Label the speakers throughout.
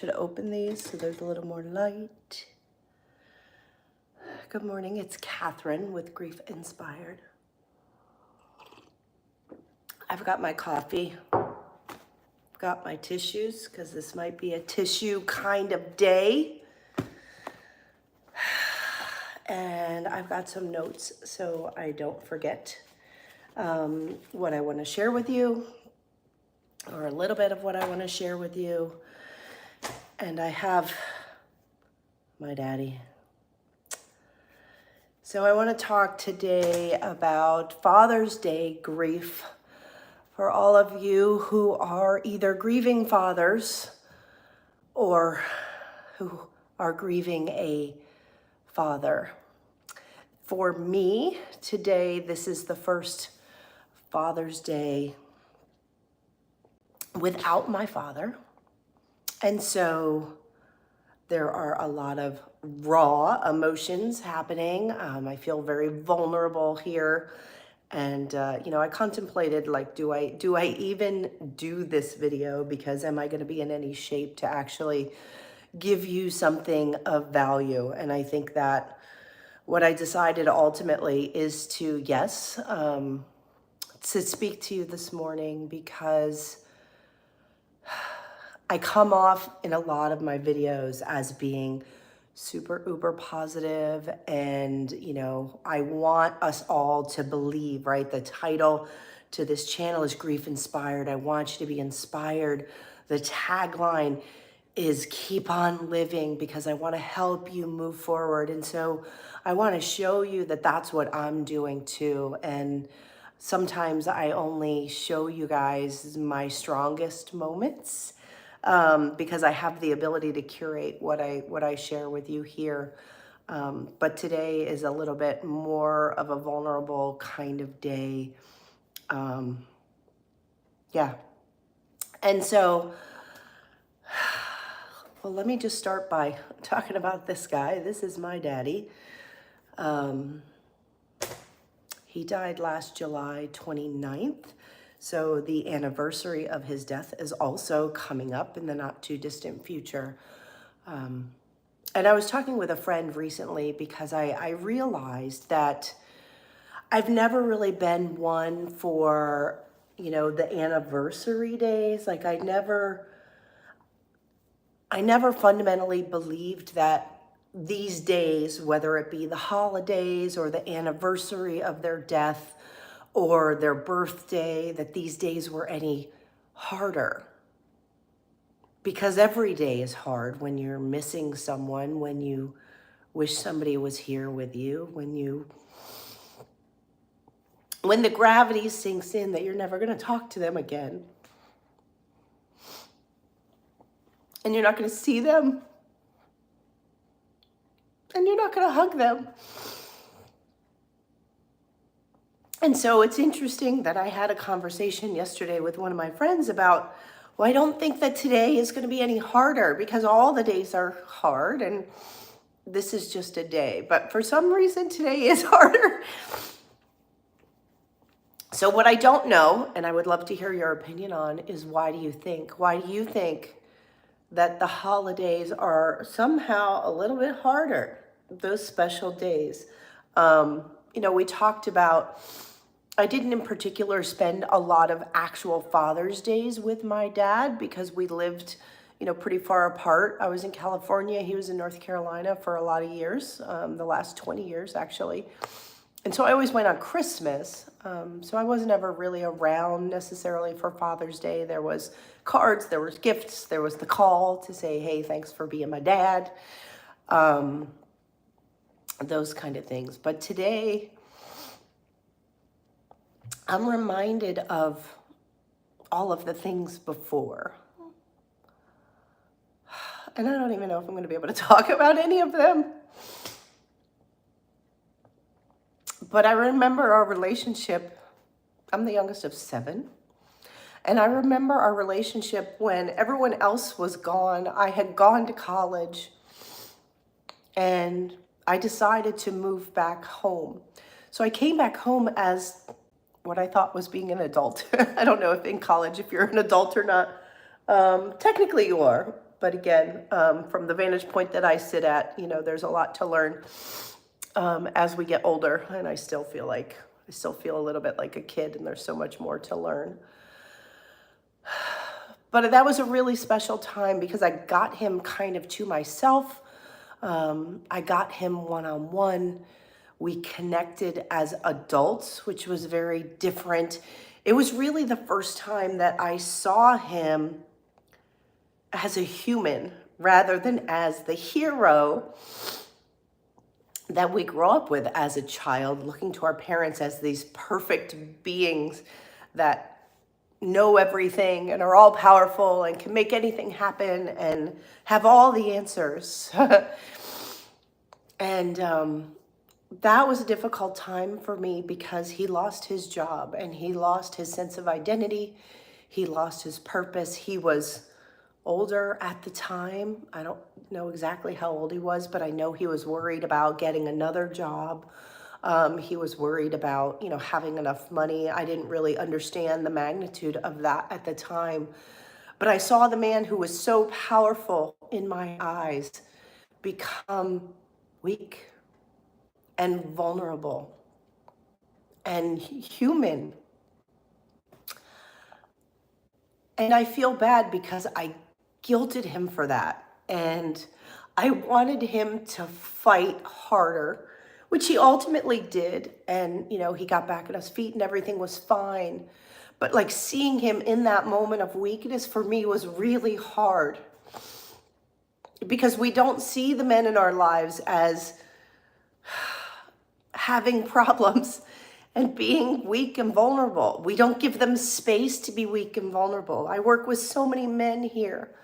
Speaker 1: Should open these so there's a little more light. Good morning, it's Catherine with Grief Inspired. I've got my coffee, I've got my tissues, because this might be a tissue kind of day. And I've got some notes so I don't forget what I want to share with you, or a little bit of what I want to share with you. And I have my daddy. So I want to talk today about Father's Day grief for all of you who are either grieving fathers or who are grieving a father. For me, today, this is the first Father's Day without my father. And so there are a lot of raw emotions happening. I feel very vulnerable here. And, I contemplated, like, do I even do this video? Because am I going to be in any shape to actually give you something of value? And I think that what I decided ultimately is to, yes, to speak to you this morning, because I come off in a lot of my videos as being super uber positive, and I want us all to believe, right? The title to this channel is Grief Inspired. I want you to be inspired. The tagline is keep on living, because I want to help you move forward. And so I want to show you that that's what I'm doing too. And sometimes I only show you guys my strongest moments, because I have the ability to curate what I share with you here. But today is a little bit more of a vulnerable kind of day. Yeah. And so, well, let me just start by talking about this guy. This is my daddy. He died last July 29th. So the anniversary of his death is also coming up in the not too distant future. And I was talking with a friend recently, because I realized that I've never really been one for, the anniversary days. Like I never fundamentally believed that these days, whether it be the holidays or the anniversary of their death or their birthday, that these days were any harder. Because every day is hard when you're missing someone, when you wish somebody was here with you, when the gravity sinks in that you're never going to talk to them again. And you're not going to see them. And you're not going to hug them. And so it's interesting that I had a conversation yesterday with one of my friends about, well, I don't think that today is going to be any harder, because all the days are hard and this is just a day. But for some reason, today is harder. So what I don't know, and I would love to hear your opinion on, is why do you think that the holidays are somehow a little bit harder, those special days? We talked about, I didn't in particular spend a lot of actual Father's Days with my dad, because we lived, pretty far apart. I was in California, he was in North Carolina for a lot of years, the last 20 years actually. And so I always went on Christmas. So I wasn't ever really around necessarily for Father's Day. There was cards, there was gifts, there was the call to say, hey, thanks for being my dad. Those kind of things. But today, I'm reminded of all of the things before. And I don't even know if I'm going to be able to talk about any of them. But I remember our relationship. I'm the youngest of 7. And I remember our relationship when everyone else was gone. I had gone to college and I decided to move back home. So I came back home as what I thought was being an adult. I don't know if in college, if you're an adult or not. Technically you are. But again, from the vantage point that I sit at, there's a lot to learn as we get older. And I still feel a little bit like a kid, and there's so much more to learn. But that was a really special time because I got him kind of to myself. I got him one-on-one. We connected as adults, which was very different. It was really the first time that I saw him as a human rather than as the hero that we grow up with as a child, looking to our parents as these perfect beings that know everything and are all powerful and can make anything happen and have all the answers. And that was a difficult time for me because he lost his job and he lost his sense of identity. He lost his purpose. He was older at the time. I don't know exactly how old he was, but I know he was worried about getting another job. He was worried about, having enough money. I didn't really understand the magnitude of that at the time. But I saw the man who was so powerful in my eyes become weak and vulnerable and human. And I feel bad because I guilted him for that. And I wanted him to fight harder, which he ultimately did. And, he got back on his feet and everything was fine. But like seeing him in that moment of weakness for me was really hard because we don't see the men in our lives as having problems and being weak and vulnerable. We don't give them space to be weak and vulnerable. I work with so many men here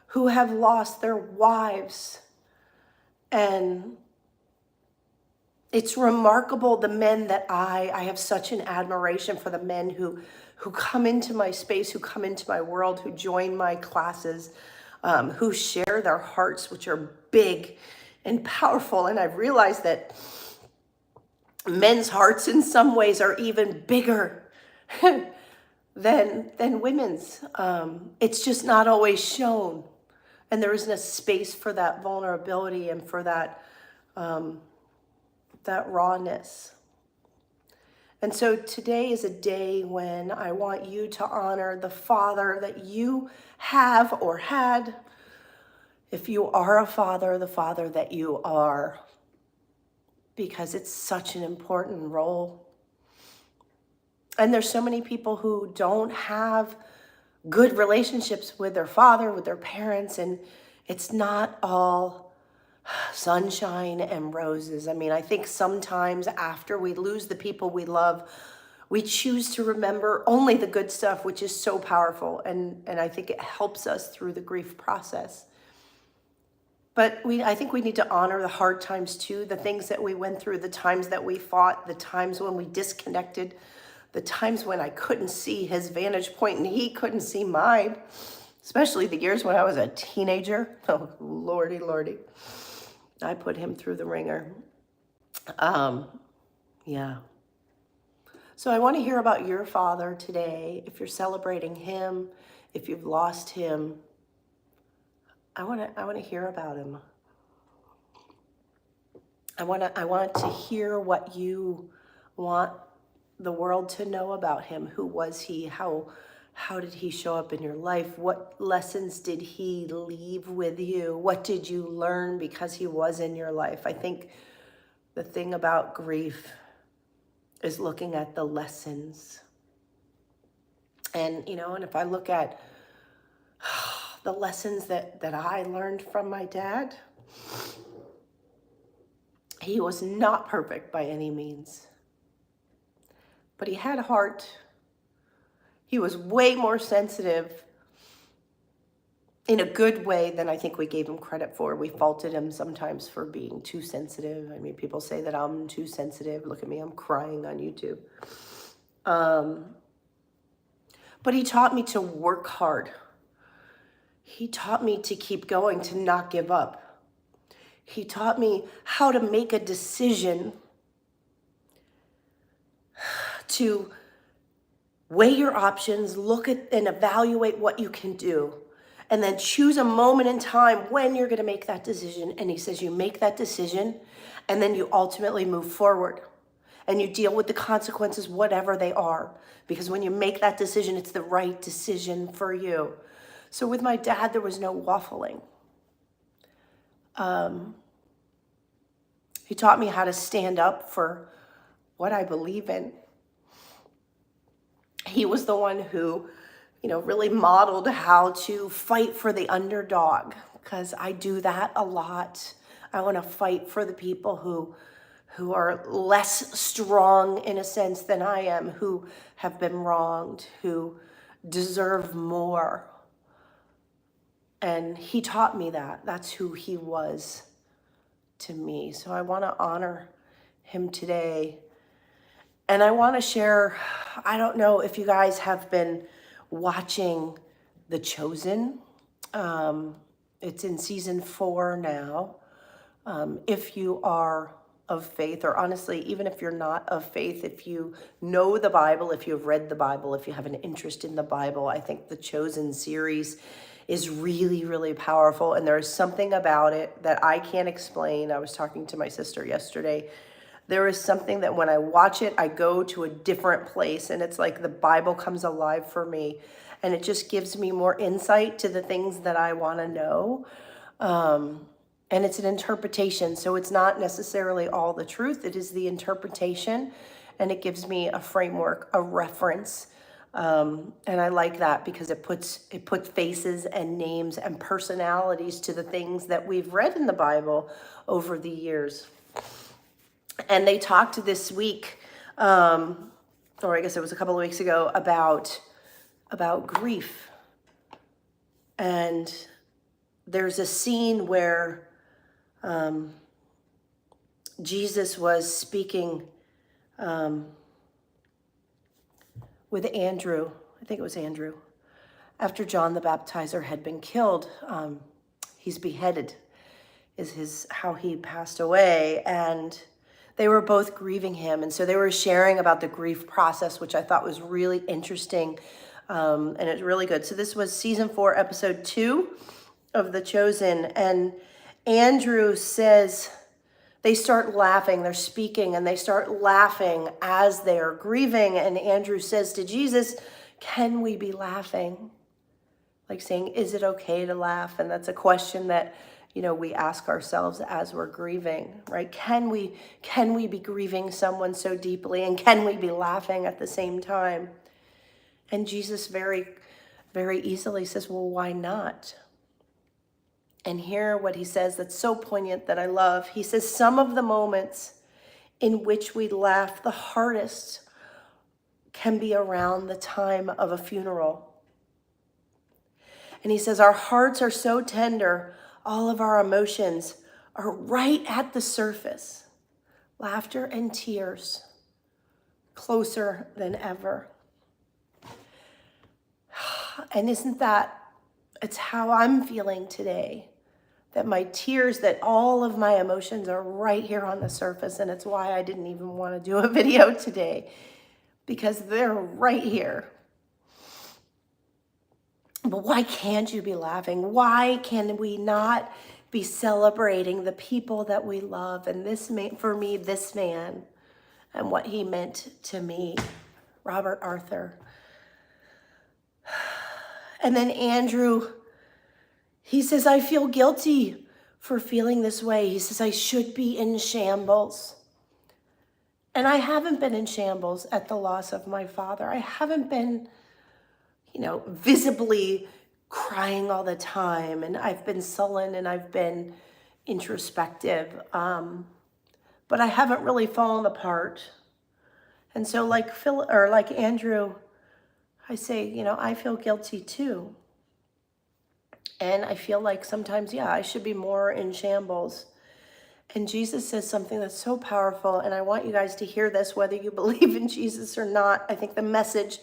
Speaker 1: who have lost their wives, and it's remarkable, the men that I have such an admiration for, the men who come into my space, who come into my world, who join my classes, who share their hearts, which are big and powerful. And I've realized that men's hearts in some ways are even bigger than women's. It's just not always shown. And there isn't a space for that vulnerability and for that rawness. And so today is a day when I want you to honor the father that you have or had. If you are a father, the father that you are, because it's such an important role. And there's so many people who don't have good relationships with their father, with their parents, and it's not all sunshine and roses. I mean, I think sometimes after we lose the people we love, we choose to remember only the good stuff, which is so powerful. And I think it helps us through the grief process. But I think we need to honor the hard times too, the things that we went through, the times that we fought, the times when we disconnected, the times when I couldn't see his vantage point and he couldn't see mine, especially the years when I was a teenager. Oh, Lordy, Lordy. I put him through the ringer. Yeah. So I want to hear about your father today. If you're celebrating him, if you've lost him, I want to hear about him. I want to hear what you want the world to know about him. Who was he? How did he show up in your life? What lessons did he leave with you? What did you learn because he was in your life? I think the thing about grief is looking at the lessons. And, and if I look at the lessons that I learned from my dad, he was not perfect by any means, but he had a heart. He was way more sensitive in a good way than I think we gave him credit for. We faulted him sometimes for being too sensitive. I mean, people say that I'm too sensitive. Look at me, I'm crying on YouTube. But he taught me to work hard. He taught me to keep going, to not give up. He taught me how to make a decision, to weigh your options, look at and evaluate what you can do, And then choose a moment in time when you're going to make that decision. And he says you make that decision and then you ultimately move forward and you deal with the consequences, whatever they are. Because when you make that decision, it's the right decision for you. So with my dad, there was no waffling. He taught me how to stand up for what I believe in. He was the one who, really modeled how to fight for the underdog, because I do that a lot. I want to fight for the people who are less strong in a sense than I am, who have been wronged, who deserve more. And he taught me that. That's who he was to me. So I want to honor him today. And I want to share, I don't know if you guys have been watching The Chosen. It's in season 4 now. If you are of faith, or honestly, even if you're not of faith, if you know the Bible, if you've read the Bible, if you have an interest in the Bible, I think the Chosen series is really, really powerful. And there's something about it that I can't explain. I was talking to my sister yesterday. There is something that when I watch it, I go to a different place, and it's like the Bible comes alive for me, and it just gives me more insight to the things that I want to know. And it's an interpretation, so it's not necessarily all the truth. It is the interpretation, and it gives me a framework, a reference. And I like that because it puts faces and names and personalities to the things that we've read in the Bible over the years. And they talked this week, or I guess it was a couple of weeks ago, about grief. And there's a scene where Jesus was speaking with Andrew. I think it was Andrew. After John the Baptizer had been killed, he's beheaded, is how he passed away. And they were both grieving him. And so they were sharing about the grief process, which I thought was really interesting. And it's really good. So this was season 4, episode 2 of The Chosen. And Andrew says, they start laughing, they're speaking, and they start laughing as they're grieving. And Andrew says to Jesus, can we be laughing? Like saying, is it okay to laugh? And that's a question that we ask ourselves as we're grieving, right? Can we be grieving someone so deeply, and can we be laughing at the same time? And Jesus very, very easily says, well, why not? And hear what he says that's so poignant that I love. He says, some of the moments in which we laugh the hardest can be around the time of a funeral. And he says, our hearts are so tender, all of our emotions are right at the surface. Laughter and tears, closer than ever. And it's how I'm feeling today. That my tears, that all of my emotions are right here on the surface. And it's why I didn't even want to do a video today, because they're right here. But why can't you be laughing? Why can we not be celebrating the people that we love? And this man, for me, this man, and what he meant to me, Robert Arthur. And then Andrew, he says, I feel guilty for feeling this way. He says, I should be in shambles. And I haven't been in shambles at the loss of my father. I haven't been, visibly crying all the time. And I've been sullen and I've been introspective. But I haven't really fallen apart. And so like Andrew, I say, I feel guilty too. And I feel like sometimes, I should be more in shambles. And Jesus says something that's so powerful, and I want you guys to hear this, whether you believe in Jesus or not. I think the message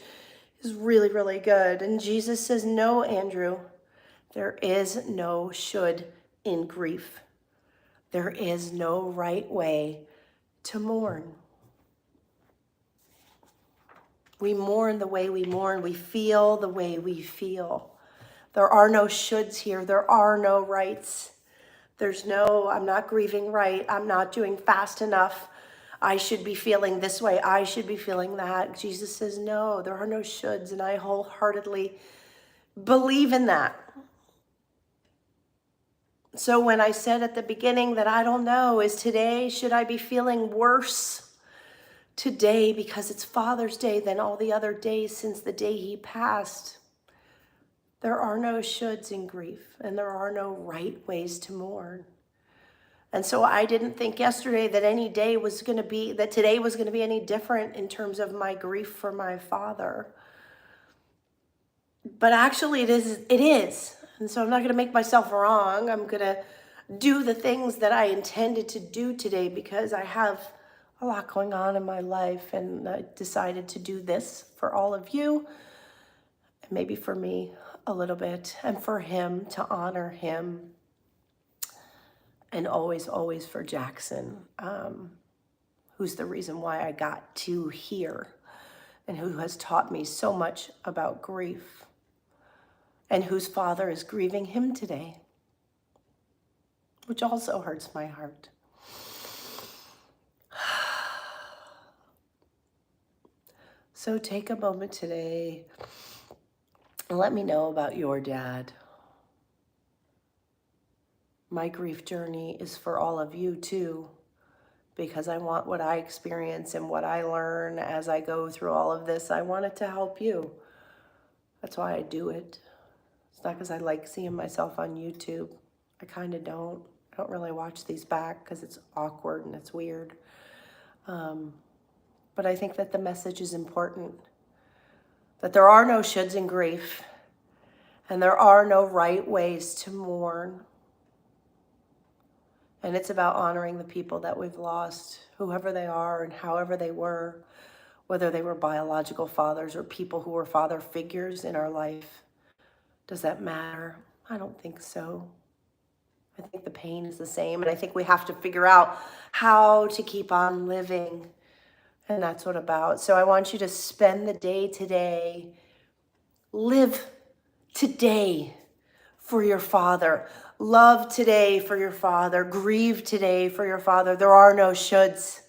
Speaker 1: is really, really good. And Jesus says, no, Andrew, there is no should in grief. There is no right way to mourn. We mourn the way we mourn. We feel the way we feel. There are no shoulds here. There are no rights. There's no, I'm not grieving right. I'm not doing fast enough. I should be feeling this way. I should be feeling that. Jesus says, no, there are no shoulds. And I wholeheartedly believe in that. So when I said at the beginning that I don't know, is today, should I be feeling worse today because it's Father's Day than all the other days since the day he passed? There are no shoulds in grief, and there are no right ways to mourn. And so I didn't think yesterday that today was going to be any different in terms of my grief for my father. But actually it is. And so I'm not going to make myself wrong. I'm going to do the things that I intended to do today because I have a lot going on in my life, and I decided to do this for all of you, and maybe for me a little bit, and for him, to honor him, and always, always for Jackson, who's the reason why I got to here, and who has taught me so much about grief, and whose father is grieving him today, which also hurts my heart. So take a moment today and let me know about your dad. My grief journey is for all of you too, because I want what I experience and what I learn as I go through all of this, I want it to help you. That's why I do it. It's not because I like seeing myself on YouTube. I kind of don't. I don't really watch these back because it's awkward and it's weird. But I think that the message is important, that there are no shoulds in grief, and there are no right ways to mourn. And it's about honoring the people that we've lost, whoever they are and however they were, whether they were biological fathers or people who were father figures in our life. Does that matter? I don't think so. I think the pain is the same, and I think we have to figure out how to keep on living. And that's what about. So I want you to spend the day today, live today for your father. Love today for your father. Grieve today for your father. There are no shoulds.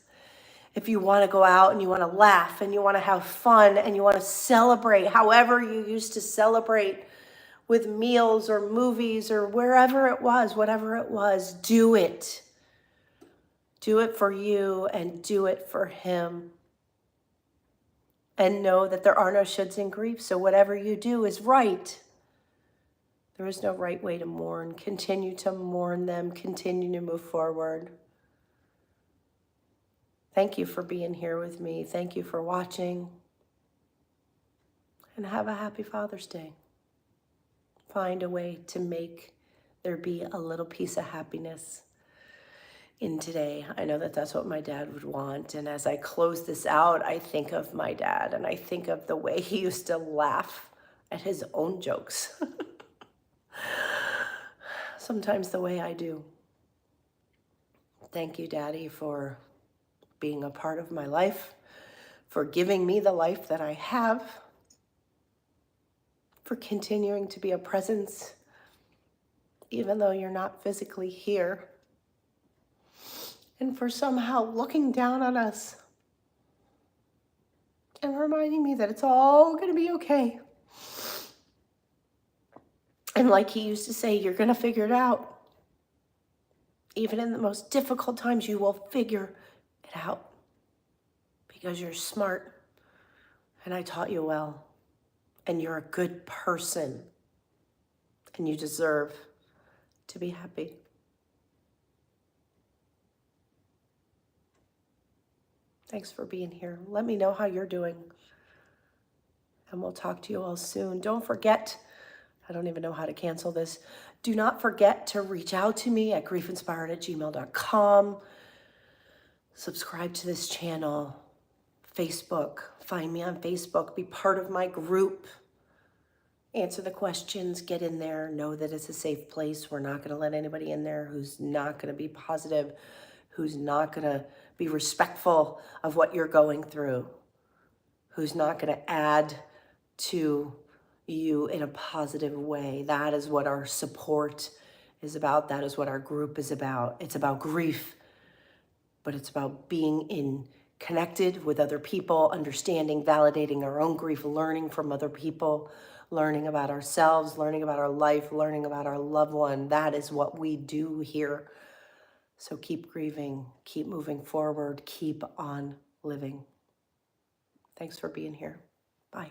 Speaker 1: If you want to go out and you want to laugh and you want to have fun and you want to celebrate however you used to celebrate with meals or movies or wherever it was, whatever it was, do it. Do it for you and do it for him. And know that there are no shoulds in grief, so whatever you do is right. There is no right way to mourn. Continue to mourn them. Continue to move forward. Thank you for being here with me. Thank you for watching. And have a happy Father's Day. Find a way to make there be a little piece of happiness in today. I know that that's what my dad would want. And as I close this out, I think of my dad and I think of the way he used to laugh at his own jokes. Sometimes the way I do. Thank you, Daddy, for being a part of my life, for giving me the life that I have, for continuing to be a presence, even though you're not physically here, and for somehow looking down on us and reminding me that it's all going to be okay. And like he used to say, you're going to figure it out. Even in the most difficult times, you will figure it out because you're smart and I taught you well and you're a good person and you deserve to be happy. Thanks for being here. Let me know how you're doing and we'll talk to you all soon. Don't forget, I don't even know how to cancel this. Do not forget to reach out to me at griefeinspired@gmail.com. Subscribe to this channel. Facebook. Find me on Facebook. Be part of my group. Answer the questions. Get in there. Know that it's a safe place. We're not going to let anybody in there who's not going to be positive, who's not going to be respectful of what you're going through, who's not going to add to you in a positive way. That is what our support is about. That is what our group is about. It's about grief, but it's about being connected with other people, understanding, validating our own grief, learning from other people, learning about ourselves, learning about our life, learning about our loved one. That is what we do here. So keep grieving, keep moving forward, keep on living. Thanks for being here. Bye.